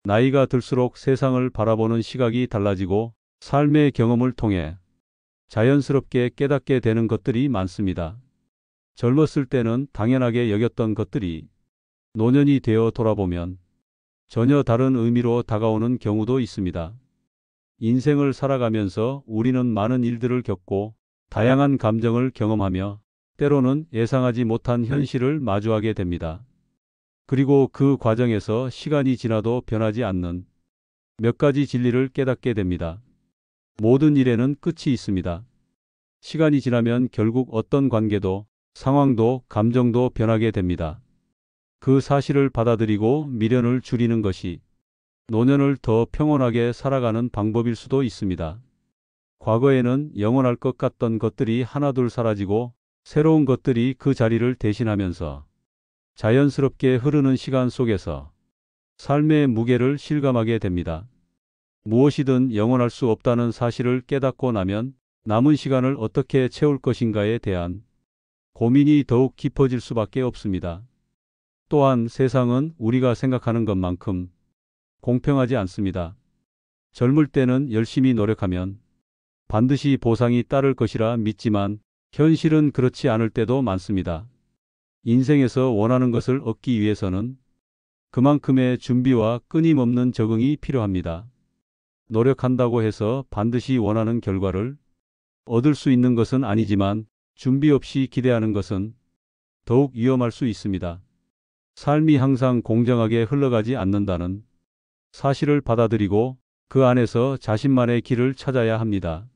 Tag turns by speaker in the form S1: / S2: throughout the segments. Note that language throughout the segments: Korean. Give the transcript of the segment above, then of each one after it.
S1: 나이가 들수록 세상을 바라보는 시각이 달라지고 삶의 경험을 통해 자연스럽게 깨닫게 되는 것들이 많습니다. 젊었을 때는 당연하게 여겼던 것들이 노년이 되어 돌아보면 전혀 다른 의미로 다가오는 경우도 있습니다. 인생을 살아가면서 우리는 많은 일들을 겪고 다양한 감정을 경험하며 때로는 예상하지 못한 현실을 마주하게 됩니다. 그리고 그 과정에서 시간이 지나도 변하지 않는 몇 가지 진리를 깨닫게 됩니다. 모든 일에는 끝이 있습니다. 시간이 지나면 결국 어떤 관계도, 상황도, 감정도 변하게 됩니다. 그 사실을 받아들이고 미련을 줄이는 것이 노년을 더 평온하게 살아가는 방법일 수도 있습니다. 과거에는 영원할 것 같던 것들이 하나둘 사라지고 새로운 것들이 그 자리를 대신하면서 자연스럽게 흐르는 시간 속에서 삶의 무게를 실감하게 됩니다. 무엇이든 영원할 수 없다는 사실을 깨닫고 나면 남은 시간을 어떻게 채울 것인가에 대한 고민이 더욱 깊어질 수밖에 없습니다. 또한 세상은 우리가 생각하는 것만큼 공평하지 않습니다. 젊을 때는 열심히 노력하면 반드시 보상이 따를 것이라 믿지만 현실은 그렇지 않을 때도 많습니다. 인생에서 원하는 것을 얻기 위해서는 그만큼의 준비와 끊임없는 적응이 필요합니다. 노력한다고 해서 반드시 원하는 결과를 얻을 수 있는 것은 아니지만 준비 없이 기대하는 것은 더욱 위험할 수 있습니다. 삶이 항상 공정하게 흘러가지 않는다는 사실을 받아들이고 그 안에서 자신만의 길을 찾아야 합니다.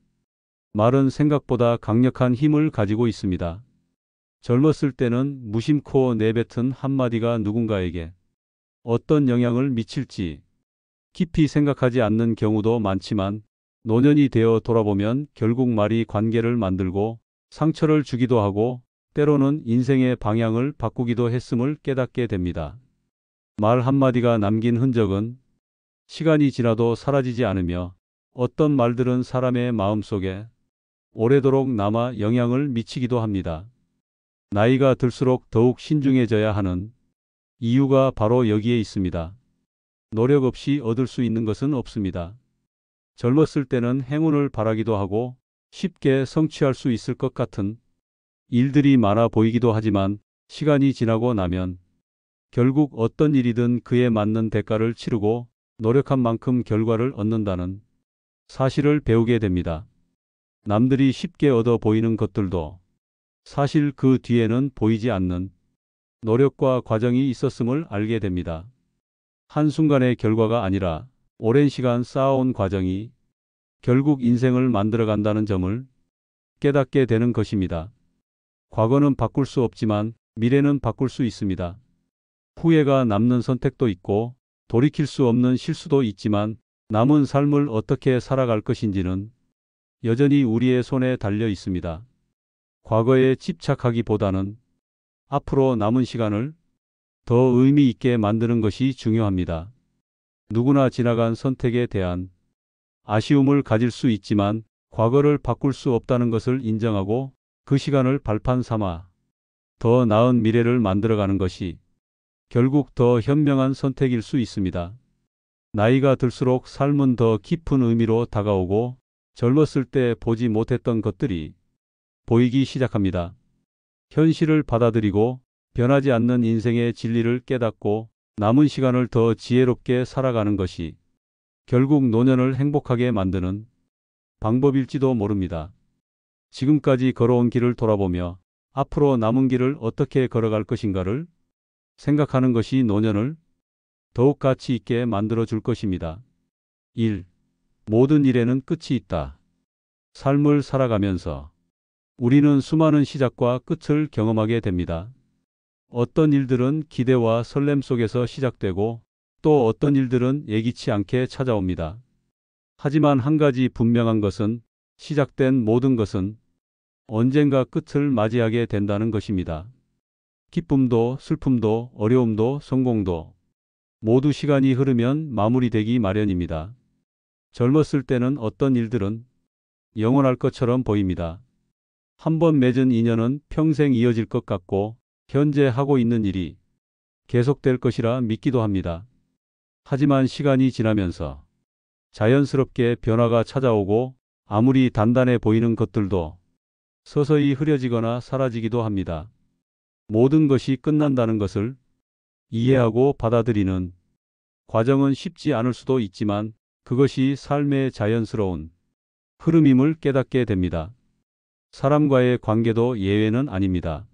S1: 말은 생각보다 강력한 힘을 가지고 있습니다. 젊었을 때는 무심코 내뱉은 한마디가 누군가에게 어떤 영향을 미칠지 깊이 생각하지 않는 경우도 많지만 노년이 되어 돌아보면 결국 말이 관계를 만들고 상처를 주기도 하고 때로는 인생의 방향을 바꾸기도 했음을 깨닫게 됩니다. 말 한마디가 남긴 흔적은 시간이 지나도 사라지지 않으며 어떤 말들은 사람의 마음속에 오래도록 남아 영향을 미치기도 합니다. 나이가 들수록 더욱 신중해져야 하는 이유가 바로 여기에 있습니다. 노력 없이 얻을 수 있는 것은 없습니다. 젊었을 때는 행운을 바라기도 하고 쉽게 성취할 수 있을 것 같은 일들이 많아 보이기도 하지만 시간이 지나고 나면 결국 어떤 일이든 그에 맞는 대가를 치르고 노력한 만큼 결과를 얻는다는 사실을 배우게 됩니다. 남들이 쉽게 얻어 보이는 것들도 사실 그 뒤에는 보이지 않는 노력과 과정이 있었음을 알게 됩니다. 한순간의 결과가 아니라 오랜 시간 쌓아온 과정이 결국 인생을 만들어간다는 점을 깨닫게 되는 것입니다. 과거는 바꿀 수 없지만 미래는 바꿀 수 있습니다. 후회가 남는 선택도 있고 돌이킬 수 없는 실수도 있지만 남은 삶을 어떻게 살아갈 것인지는 여전히 우리의 손에 달려 있습니다. 과거에 집착하기보다는 앞으로 남은 시간을 더 의미 있게 만드는 것이 중요합니다. 누구나 지나간 선택에 대한 아쉬움을 가질 수 있지만 과거를 바꿀 수 없다는 것을 인정하고 그 시간을 발판 삼아 더 나은 미래를 만들어가는 것이 결국 더 현명한 선택일 수 있습니다. 나이가 들수록 삶은 더 깊은 의미로 다가오고 젊었을 때 보지 못했던 것들이 보이기 시작합니다. 현실을 받아들이고 변하지 않는 인생의 진리를 깨닫고 남은 시간을 더 지혜롭게 살아가는 것이 결국 노년을 행복하게 만드는 방법일지도 모릅니다. 지금까지 걸어온 길을 돌아보며 앞으로 남은 길을 어떻게 걸어갈 것인가를 생각하는 것이 노년을 더욱 가치 있게 만들어 줄 것입니다. 1. 모든 일에는 끝이 있다. 삶을 살아가면서 우리는 수많은 시작과 끝을 경험하게 됩니다. 어떤 일들은 기대와 설렘 속에서 시작되고 또 어떤 일들은 예기치 않게 찾아옵니다. 하지만 한 가지 분명한 것은 시작된 모든 것은 언젠가 끝을 맞이하게 된다는 것입니다. 기쁨도 슬픔도 어려움도 성공도 모두 시간이 흐르면 마무리되기 마련입니다. 젊었을 때는 어떤 일들은 영원할 것처럼 보입니다. 한번 맺은 인연은 평생 이어질 것 같고 현재 하고 있는 일이 계속될 것이라 믿기도 합니다. 하지만 시간이 지나면서 자연스럽게 변화가 찾아오고 아무리 단단해 보이는 것들도 서서히 흐려지거나 사라지기도 합니다. 모든 것이 끝난다는 것을 이해하고 받아들이는 과정은 쉽지 않을 수도 있지만 그것이 삶의 자연스러운 흐름임을 깨닫게 됩니다. 사람과의 관계도 예외는 아닙니다.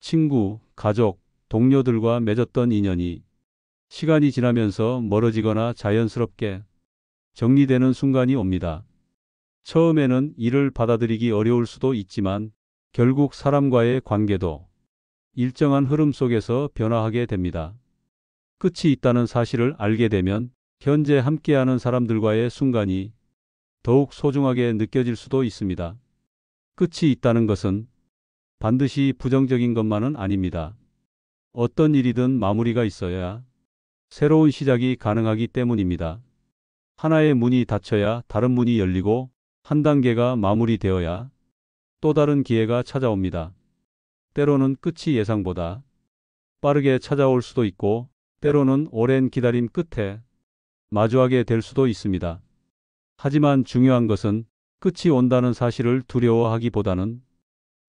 S1: 친구, 가족, 동료들과 맺었던 인연이 시간이 지나면서 멀어지거나 자연스럽게 정리되는 순간이 옵니다. 처음에는 이를 받아들이기 어려울 수도 있지만 결국 사람과의 관계도 일정한 흐름 속에서 변화하게 됩니다. 끝이 있다는 사실을 알게 되면 현재 함께하는 사람들과의 순간이 더욱 소중하게 느껴질 수도 있습니다. 끝이 있다는 것은 반드시 부정적인 것만은 아닙니다. 어떤 일이든 마무리가 있어야 새로운 시작이 가능하기 때문입니다. 하나의 문이 닫혀야 다른 문이 열리고 한 단계가 마무리되어야 또 다른 기회가 찾아옵니다. 때로는 끝이 예상보다 빠르게 찾아올 수도 있고 때로는 오랜 기다림 끝에 마주하게 될 수도 있습니다. 하지만 중요한 것은 끝이 온다는 사실을 두려워하기보다는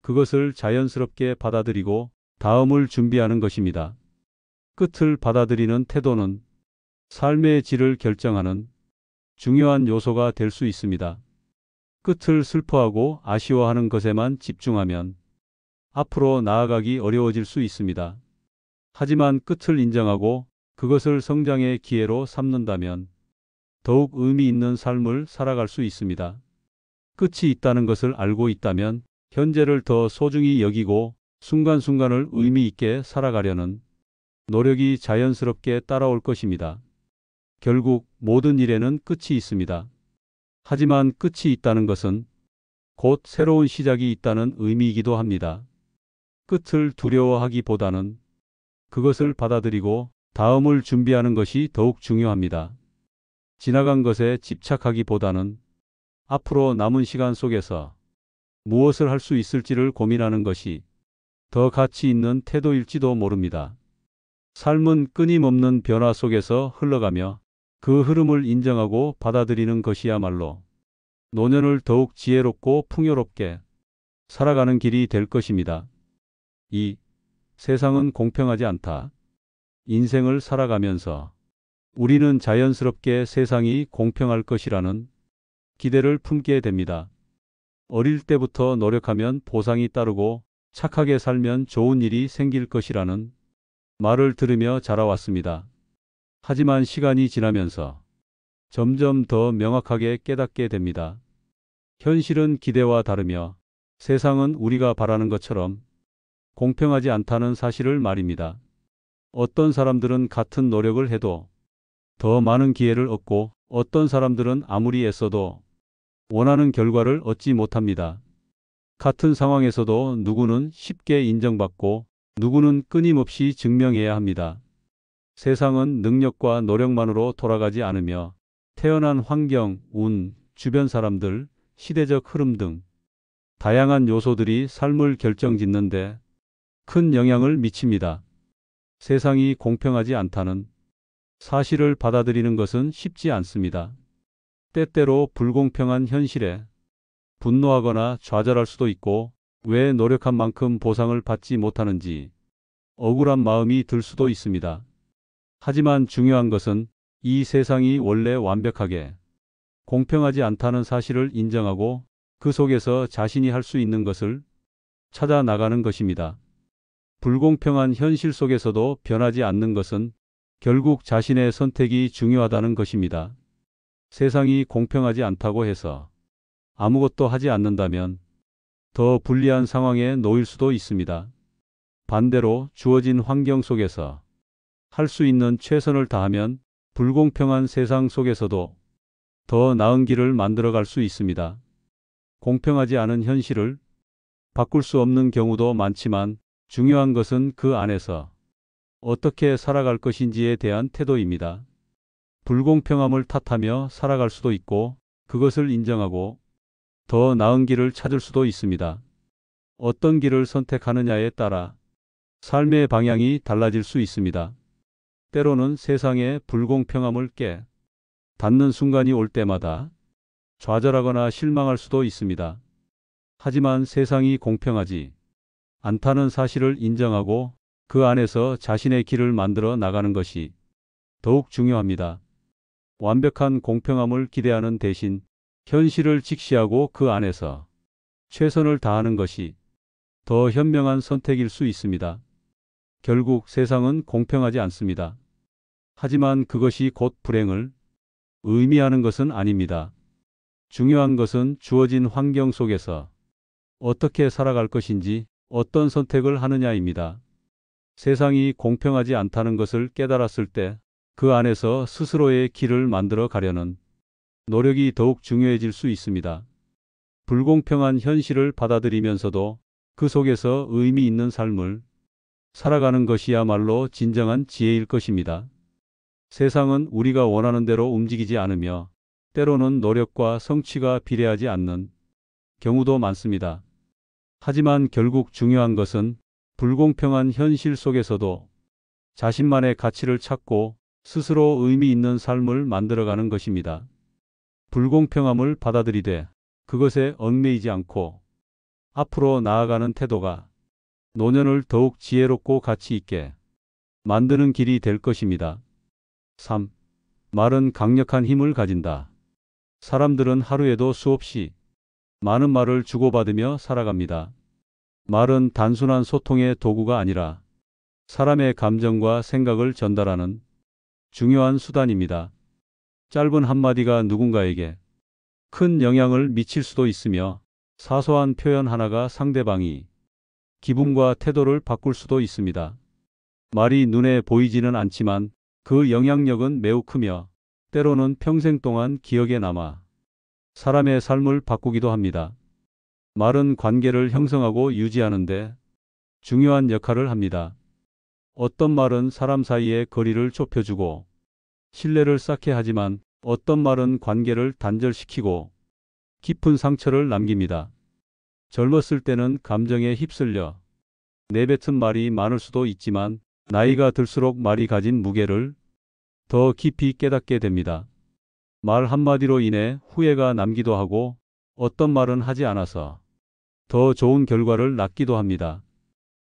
S1: 그것을 자연스럽게 받아들이고 다음을 준비하는 것입니다. 끝을 받아들이는 태도는 삶의 질을 결정하는 중요한 요소가 될 수 있습니다. 끝을 슬퍼하고 아쉬워하는 것에만 집중하면 앞으로 나아가기 어려워질 수 있습니다. 하지만 끝을 인정하고 그것을 성장의 기회로 삼는다면 더욱 의미 있는 삶을 살아갈 수 있습니다. 끝이 있다는 것을 알고 있다면 현재를 더 소중히 여기고 순간순간을 의미 있게 살아가려는 노력이 자연스럽게 따라올 것입니다. 결국 모든 일에는 끝이 있습니다. 하지만 끝이 있다는 것은 곧 새로운 시작이 있다는 의미이기도 합니다. 끝을 두려워하기보다는 그것을 받아들이고 다음을 준비하는 것이 더욱 중요합니다. 지나간 것에 집착하기보다는 앞으로 남은 시간 속에서 무엇을 할 수 있을지를 고민하는 것이 더 가치 있는 태도일지도 모릅니다. 삶은 끊임없는 변화 속에서 흘러가며 그 흐름을 인정하고 받아들이는 것이야말로 노년을 더욱 지혜롭고 풍요롭게 살아가는 길이 될 것입니다. 이 세상은 공평하지 않다. 인생을 살아가면서 우리는 자연스럽게 세상이 공평할 것이라는 기대를 품게 됩니다. 어릴 때부터 노력하면 보상이 따르고 착하게 살면 좋은 일이 생길 것이라는 말을 들으며 자라왔습니다. 하지만 시간이 지나면서 점점 더 명확하게 깨닫게 됩니다. 현실은 기대와 다르며 세상은 우리가 바라는 것처럼 공평하지 않다는 사실을 말입니다. 어떤 사람들은 같은 노력을 해도 더 많은 기회를 얻고 어떤 사람들은 아무리 애써도 원하는 결과를 얻지 못합니다. 같은 상황에서도 누구는 쉽게 인정받고 누구는 끊임없이 증명해야 합니다. 세상은 능력과 노력만으로 돌아가지 않으며 태어난 환경, 운, 주변 사람들, 시대적 흐름 등 다양한 요소들이 삶을 결정짓는데 큰 영향을 미칩니다. 세상이 공평하지 않다는 사실을 받아들이는 것은 쉽지 않습니다. 때때로 불공평한 현실에 분노하거나 좌절할 수도 있고 왜 노력한 만큼 보상을 받지 못하는지 억울한 마음이 들 수도 있습니다. 하지만 중요한 것은 이 세상이 원래 완벽하게 공평하지 않다는 사실을 인정하고 그 속에서 자신이 할 수 있는 것을 찾아 나가는 것입니다. 불공평한 현실 속에서도 변하지 않는 것은 결국 자신의 선택이 중요하다는 것입니다. 세상이 공평하지 않다고 해서 아무것도 하지 않는다면 더 불리한 상황에 놓일 수도 있습니다. 반대로 주어진 환경 속에서 할 수 있는 최선을 다하면 불공평한 세상 속에서도 더 나은 길을 만들어갈 수 있습니다. 공평하지 않은 현실을 바꿀 수 없는 경우도 많지만 중요한 것은 그 안에서 어떻게 살아갈 것인지에 대한 태도입니다. 불공평함을 탓하며 살아갈 수도 있고 그것을 인정하고 더 나은 길을 찾을 수도 있습니다. 어떤 길을 선택하느냐에 따라 삶의 방향이 달라질 수 있습니다. 때로는 세상의 불공평함을 닿는 순간이 올 때마다 좌절하거나 실망할 수도 있습니다. 하지만 세상이 공평하지 않다는 사실을 인정하고 그 안에서 자신의 길을 만들어 나가는 것이 더욱 중요합니다. 완벽한 공평함을 기대하는 대신 현실을 직시하고 그 안에서 최선을 다하는 것이 더 현명한 선택일 수 있습니다. 결국 세상은 공평하지 않습니다. 하지만 그것이 곧 불행을 의미하는 것은 아닙니다. 중요한 것은 주어진 환경 속에서 어떻게 살아갈 것인지, 어떤 선택을 하느냐입니다. 세상이 공평하지 않다는 것을 깨달았을 때 그 안에서 스스로의 길을 만들어 가려는 노력이 더욱 중요해질 수 있습니다. 불공평한 현실을 받아들이면서도 그 속에서 의미 있는 삶을 살아가는 것이야말로 진정한 지혜일 것입니다. 세상은 우리가 원하는 대로 움직이지 않으며 때로는 노력과 성취가 비례하지 않는 경우도 많습니다. 하지만 결국 중요한 것은 불공평한 현실 속에서도 자신만의 가치를 찾고 스스로 의미 있는 삶을 만들어가는 것입니다. 불공평함을 받아들이되 그것에 얽매이지 않고 앞으로 나아가는 태도가 노년을 더욱 지혜롭고 가치 있게 만드는 길이 될 것입니다. 3. 말은 강력한 힘을 가진다. 사람들은 하루에도 수없이 많은 말을 주고받으며 살아갑니다. 말은 단순한 소통의 도구가 아니라 사람의 감정과 생각을 전달하는 중요한 수단입니다. 짧은 한마디가 누군가에게 큰 영향을 미칠 수도 있으며 사소한 표현 하나가 상대방이 기분과 태도를 바꿀 수도 있습니다. 말이 눈에 보이지는 않지만 그 영향력은 매우 크며 때로는 평생 동안 기억에 남아 사람의 삶을 바꾸기도 합니다. 말은 관계를 형성하고 유지하는데 중요한 역할을 합니다. 어떤 말은 사람 사이의 거리를 좁혀주고 신뢰를 쌓게 하지만 어떤 말은 관계를 단절시키고 깊은 상처를 남깁니다. 젊었을 때는 감정에 휩쓸려 내뱉은 말이 많을 수도 있지만 나이가 들수록 말이 가진 무게를 더 깊이 깨닫게 됩니다. 말 한마디로 인해 후회가 남기도 하고 어떤 말은 하지 않아서 더 좋은 결과를 낳기도 합니다.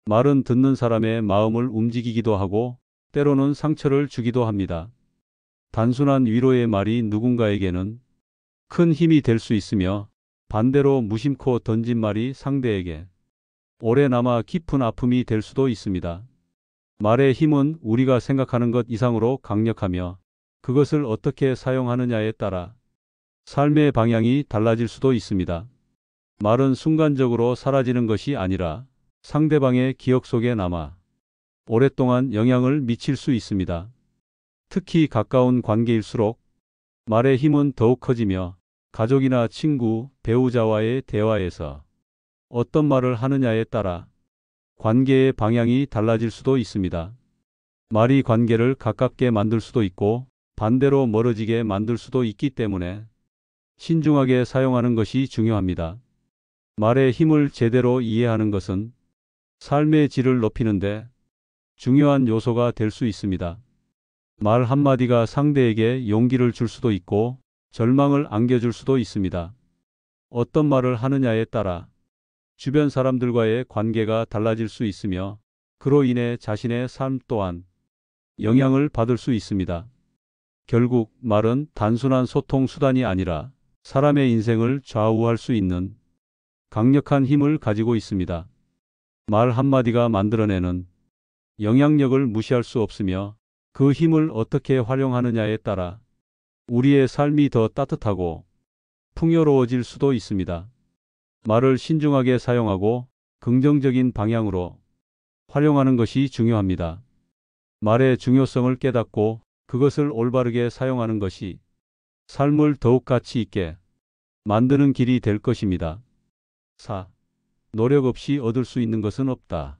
S1: 말은 듣는 사람의 마음을 움직이기도 하고 때로는 상처를 주기도 합니다. 단순한 위로의 말이 누군가에게는 큰 힘이 될 수 있으며 반대로 무심코 던진 말이 상대에게 오래 남아 깊은 아픔이 될 수도 있습니다. 말의 힘은 우리가 생각하는 것 이상으로 강력하며 그것을 어떻게 사용하느냐에 따라 삶의 방향이 달라질 수도 있습니다. 말은 순간적으로 사라지는 것이 아니라 상대방의 기억 속에 남아 오랫동안 영향을 미칠 수 있습니다. 특히 가까운 관계일수록 말의 힘은 더욱 커지며 가족이나 친구, 배우자와의 대화에서 어떤 말을 하느냐에 따라 관계의 방향이 달라질 수도 있습니다. 말이 관계를 가깝게 만들 수도 있고 반대로 멀어지게 만들 수도 있기 때문에 신중하게 사용하는 것이 중요합니다. 말의 힘을 제대로 이해하는 것은 삶의 질을 높이는데 중요한 요소가 될 수 있습니다. 말 한마디가 상대에게 용기를 줄 수도 있고 절망을 안겨줄 수도 있습니다. 어떤 말을 하느냐에 따라 주변 사람들과의 관계가 달라질 수 있으며 그로 인해 자신의 삶 또한 영향을 받을 수 있습니다. 결국 말은 단순한 소통 수단이 아니라 사람의 인생을 좌우할 수 있는 강력한 힘을 가지고 있습니다. 말 한마디가 만들어내는 영향력을 무시할 수 없으며 그 힘을 어떻게 활용하느냐에 따라 우리의 삶이 더 따뜻하고 풍요로워질 수도 있습니다. 말을 신중하게 사용하고 긍정적인 방향으로 활용하는 것이 중요합니다. 말의 중요성을 깨닫고 그것을 올바르게 사용하는 것이 삶을 더욱 가치 있게 만드는 길이 될 것입니다. 4. 노력 없이 얻을 수 있는 것은 없다.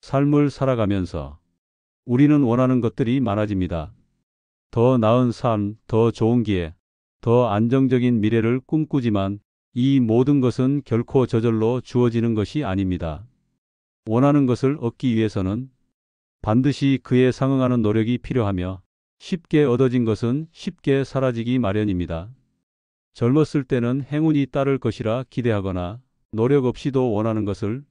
S1: 삶을 살아가면서 우리는 원하는 것들이 많아집니다. 더 나은 삶, 더 좋은 기회, 더 안정적인 미래를 꿈꾸지만 이 모든 것은 결코 저절로 주어지는 것이 아닙니다. 원하는 것을 얻기 위해서는 반드시 그에 상응하는 노력이 필요하며 쉽게 얻어진 것은 쉽게 사라지기 마련입니다. 젊었을 때는 행운이 따를 것이라 기대하거나 노력 없이도 원하는 것을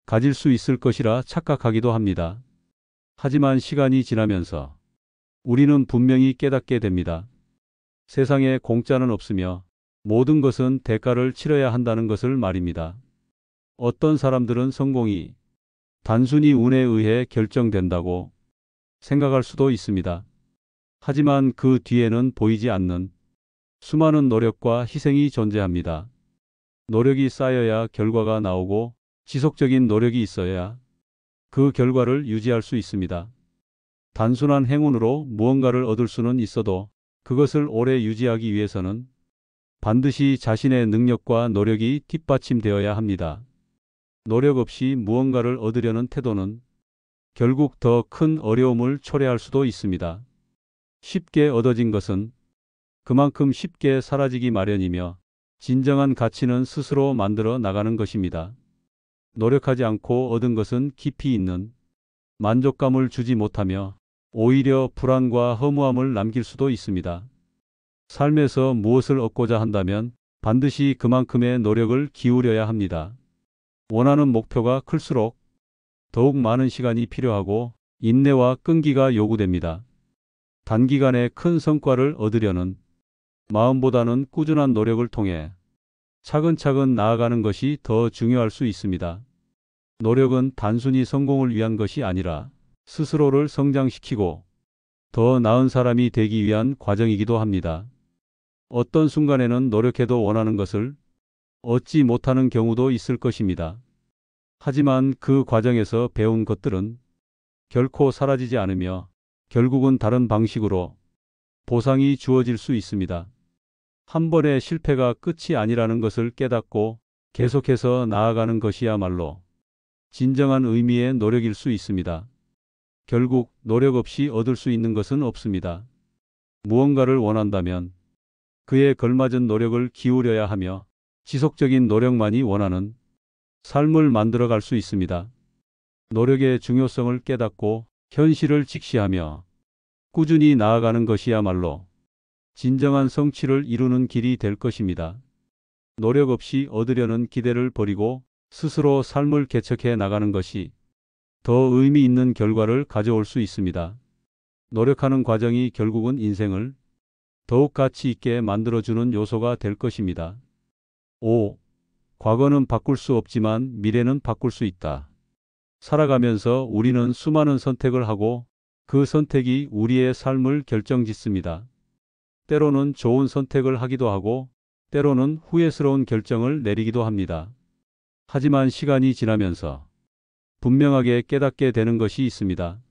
S1: 가질 수 있을 것이라 착각하기도 합니다. 하지만 시간이 지나면서 우리는 분명히 깨닫게 됩니다. 세상에 공짜는 없으며 모든 것은 대가를 치러야 한다는 것을 말입니다. 어떤 사람들은 성공이 단순히 운에 의해 결정된다고 생각할 수도 있습니다. 하지만 그 뒤에는 보이지 않는 수많은 노력과 희생이 존재합니다. 노력이 쌓여야 결과가 나오고 지속적인 노력이 있어야 그 결과를 유지할 수 있습니다. 단순한 행운으로 무언가를 얻을 수는 있어도 그것을 오래 유지하기 위해서는 반드시 자신의 능력과 노력이 뒷받침되어야 합니다. 노력 없이 무언가를 얻으려는 태도는 결국 더 큰 어려움을 초래할 수도 있습니다. 쉽게 얻어진 것은 그만큼 쉽게 사라지기 마련이며 진정한 가치는 스스로 만들어 나가는 것입니다. 노력하지 않고 얻은 것은 깊이 있는 만족감을 주지 못하며 오히려 불안과 허무함을 남길 수도 있습니다. 삶에서 무엇을 얻고자 한다면 반드시 그만큼의 노력을 기울여야 합니다. 원하는 목표가 클수록 더욱 많은 시간이 필요하고 인내와 끈기가 요구됩니다. 단기간에 큰 성과를 얻으려는 마음보다는 꾸준한 노력을 통해 차근차근 나아가는 것이 더 중요할 수 있습니다. 노력은 단순히 성공을 위한 것이 아니라 스스로를 성장시키고 더 나은 사람이 되기 위한 과정이기도 합니다. 어떤 순간에는 노력해도 원하는 것을 얻지 못하는 경우도 있을 것입니다. 하지만 그 과정에서 배운 것들은 결코 사라지지 않으며 결국은 다른 방식으로 보상이 주어질 수 있습니다. 한 번의 실패가 끝이 아니라는 것을 깨닫고 계속해서 나아가는 것이야말로 진정한 의미의 노력일 수 있습니다. 결국 노력 없이 얻을 수 있는 것은 없습니다. 무언가를 원한다면 그에 걸맞은 노력을 기울여야 하며 지속적인 노력만이 원하는 삶을 만들어갈 수 있습니다. 노력의 중요성을 깨닫고 현실을 직시하며 꾸준히 나아가는 것이야말로 진정한 성취를 이루는 길이 될 것입니다. 노력 없이 얻으려는 기대를 버리고 스스로 삶을 개척해 나가는 것이 더 의미 있는 결과를 가져올 수 있습니다. 노력하는 과정이 결국은 인생을 더욱 가치 있게 만들어주는 요소가 될 것입니다. 5. 과거는 바꿀 수 없지만 미래는 바꿀 수 있다. 살아가면서 우리는 수많은 선택을 하고 그 선택이 우리의 삶을 결정짓습니다. 때로는 좋은 선택을 하기도 하고 때로는 후회스러운 결정을 내리기도 합니다. 하지만 시간이 지나면서 분명하게 깨닫게 되는 것이 있습니다.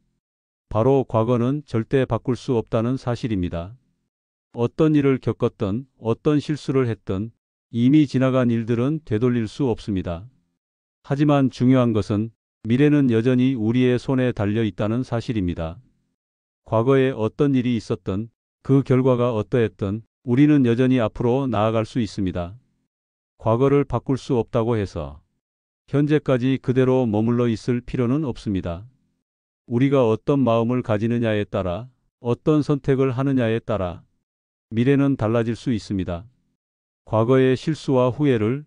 S1: 바로 과거는 절대 바꿀 수 없다는 사실입니다. 어떤 일을 겪었든 어떤 실수를 했든 이미 지나간 일들은 되돌릴 수 없습니다. 하지만 중요한 것은 미래는 여전히 우리의 손에 달려 있다는 사실입니다. 과거에 어떤 일이 있었든 그 결과가 어떠했든 우리는 여전히 앞으로 나아갈 수 있습니다. 과거를 바꿀 수 없다고 해서 현재까지 그대로 머물러 있을 필요는 없습니다. 우리가 어떤 마음을 가지느냐에 따라 어떤 선택을 하느냐에 따라 미래는 달라질 수 있습니다. 과거의 실수와 후회를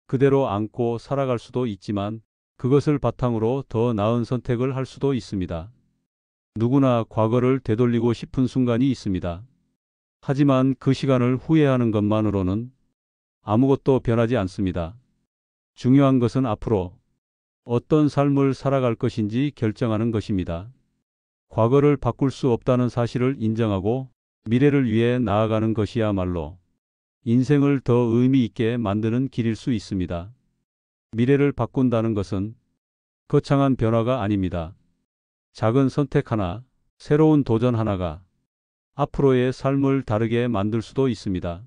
S1: 그대로 안고 살아갈 수도 있지만 그것을 바탕으로 더 나은 선택을 할 수도 있습니다. 누구나 과거를 되돌리고 싶은 순간이 있습니다. 하지만 그 시간을 후회하는 것만으로는 아무것도 변하지 않습니다. 중요한 것은 앞으로 어떤 삶을 살아갈 것인지 결정하는 것입니다. 과거를 바꿀 수 없다는 사실을 인정하고 미래를 위해 나아가는 것이야말로 인생을 더 의미 있게 만드는 길일 수 있습니다. 미래를 바꾼다는 것은 거창한 변화가 아닙니다. 작은 선택 하나, 새로운 도전 하나가 앞으로의 삶을 다르게 만들 수도 있습니다.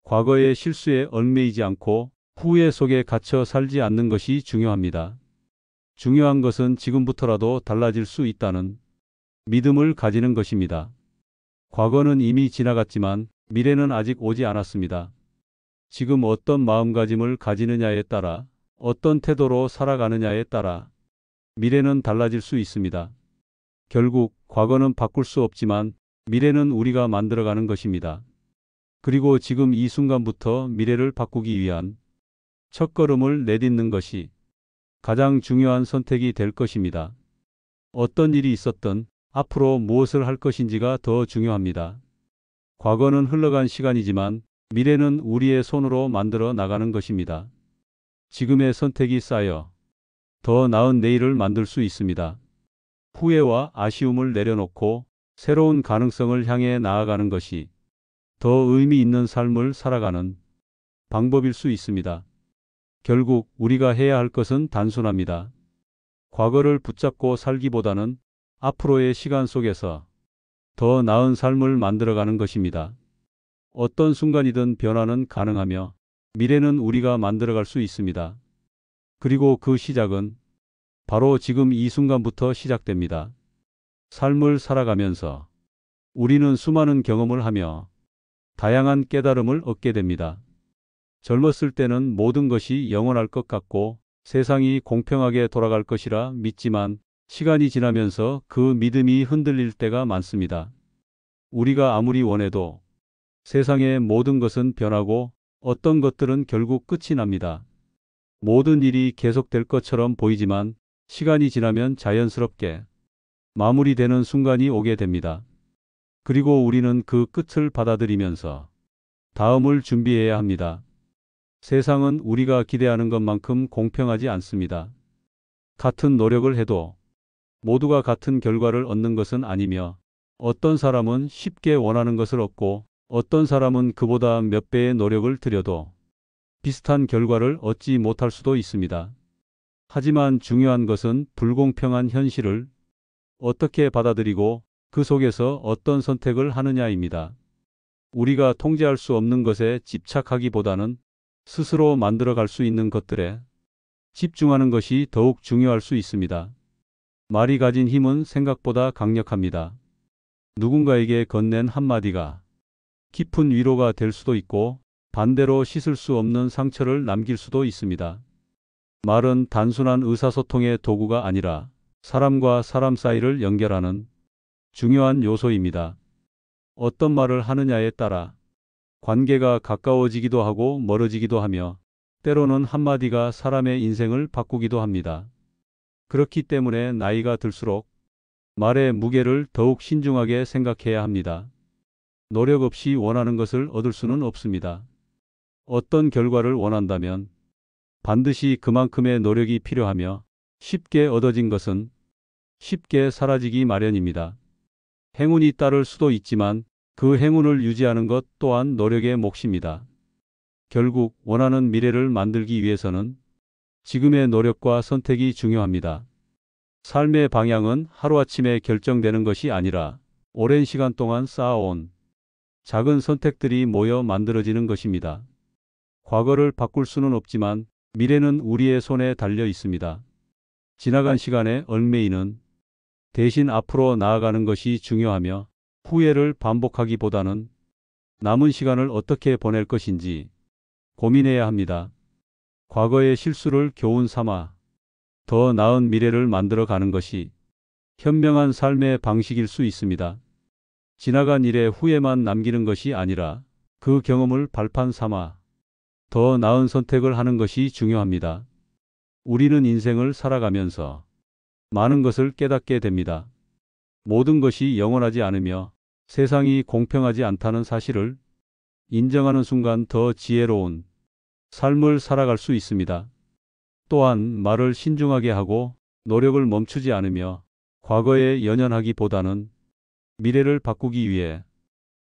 S1: 과거의 실수에 얽매이지 않고 후회 속에 갇혀 살지 않는 것이 중요합니다. 중요한 것은 지금부터라도 달라질 수 있다는 믿음을 가지는 것입니다. 과거는 이미 지나갔지만 미래는 아직 오지 않았습니다. 지금 어떤 마음가짐을 가지느냐에 따라 어떤 태도로 살아가느냐에 따라 미래는 달라질 수 있습니다. 결국 과거는 바꿀 수 없지만 미래는 우리가 만들어가는 것입니다. 그리고 지금 이 순간부터 미래를 바꾸기 위한 첫걸음을 내딛는 것이 가장 중요한 선택이 될 것입니다. 어떤 일이 있었든 앞으로 무엇을 할 것인지가 더 중요합니다. 과거는 흘러간 시간이지만 미래는 우리의 손으로 만들어 나가는 것입니다. 지금의 선택이 쌓여 더 나은 내일을 만들 수 있습니다. 후회와 아쉬움을 내려놓고 새로운 가능성을 향해 나아가는 것이 더 의미 있는 삶을 살아가는 방법일 수 있습니다. 결국 우리가 해야 할 것은 단순합니다. 과거를 붙잡고 살기보다는 앞으로의 시간 속에서 더 나은 삶을 만들어가는 것입니다. 어떤 순간이든 변화는 가능하며 미래는 우리가 만들어갈 수 있습니다. 그리고 그 시작은 바로 지금 이 순간부터 시작됩니다. 삶을 살아가면서 우리는 수많은 경험을 하며 다양한 깨달음을 얻게 됩니다. 젊었을 때는 모든 것이 영원할 것 같고 세상이 공평하게 돌아갈 것이라 믿지만 시간이 지나면서 그 믿음이 흔들릴 때가 많습니다. 우리가 아무리 원해도 세상의 모든 것은 변하고 어떤 것들은 결국 끝이 납니다. 모든 일이 계속될 것처럼 보이지만 시간이 지나면 자연스럽게 마무리되는 순간이 오게 됩니다. 그리고 우리는 그 끝을 받아들이면서 다음을 준비해야 합니다. 세상은 우리가 기대하는 것만큼 공평하지 않습니다. 같은 노력을 해도 모두가 같은 결과를 얻는 것은 아니며 어떤 사람은 쉽게 원하는 것을 얻고 어떤 사람은 그보다 몇 배의 노력을 들여도 비슷한 결과를 얻지 못할 수도 있습니다. 하지만 중요한 것은 불공평한 현실을 어떻게 받아들이고 그 속에서 어떤 선택을 하느냐입니다. 우리가 통제할 수 없는 것에 집착하기보다는 스스로 만들어갈 수 있는 것들에 집중하는 것이 더욱 중요할 수 있습니다. 말이 가진 힘은 생각보다 강력합니다. 누군가에게 건넨 한마디가 깊은 위로가 될 수도 있고 반대로 씻을 수 없는 상처를 남길 수도 있습니다. 말은 단순한 의사소통의 도구가 아니라 사람과 사람 사이를 연결하는 중요한 요소입니다. 어떤 말을 하느냐에 따라 관계가 가까워지기도 하고 멀어지기도 하며 때로는 한마디가 사람의 인생을 바꾸기도 합니다. 그렇기 때문에 나이가 들수록 말의 무게를 더욱 신중하게 생각해야 합니다. 노력 없이 원하는 것을 얻을 수는 없습니다. 어떤 결과를 원한다면 반드시 그만큼의 노력이 필요하며 쉽게 얻어진 것은 쉽게 사라지기 마련입니다. 행운이 따를 수도 있지만 그 행운을 유지하는 것 또한 노력의 몫입니다. 결국 원하는 미래를 만들기 위해서는 지금의 노력과 선택이 중요합니다. 삶의 방향은 하루아침에 결정되는 것이 아니라 오랜 시간 동안 쌓아온 작은 선택들이 모여 만들어지는 것입니다. 과거를 바꿀 수는 없지만 미래는 우리의 손에 달려 있습니다. 지나간 시간의 얽매이는 대신 앞으로 나아가는 것이 중요하며 후회를 반복하기보다는 남은 시간을 어떻게 보낼 것인지 고민해야 합니다. 과거의 실수를 교훈 삼아 더 나은 미래를 만들어 가는 것이 현명한 삶의 방식일 수 있습니다. 지나간 일에 후회만 남기는 것이 아니라 그 경험을 발판 삼아 더 나은 선택을 하는 것이 중요합니다. 우리는 인생을 살아가면서 많은 것을 깨닫게 됩니다. 모든 것이 영원하지 않으며 세상이 공평하지 않다는 사실을 인정하는 순간 더 지혜로운 삶을 살아갈 수 있습니다. 또한 말을 신중하게 하고 노력을 멈추지 않으며 과거에 연연하기보다는 미래를 바꾸기 위해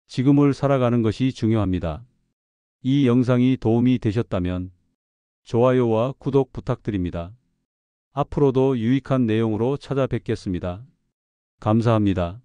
S1: 지금을 살아가는 것이 중요합니다. 이 영상이 도움이 되셨다면 좋아요와 구독 부탁드립니다. 앞으로도 유익한 내용으로 찾아뵙겠습니다. 감사합니다.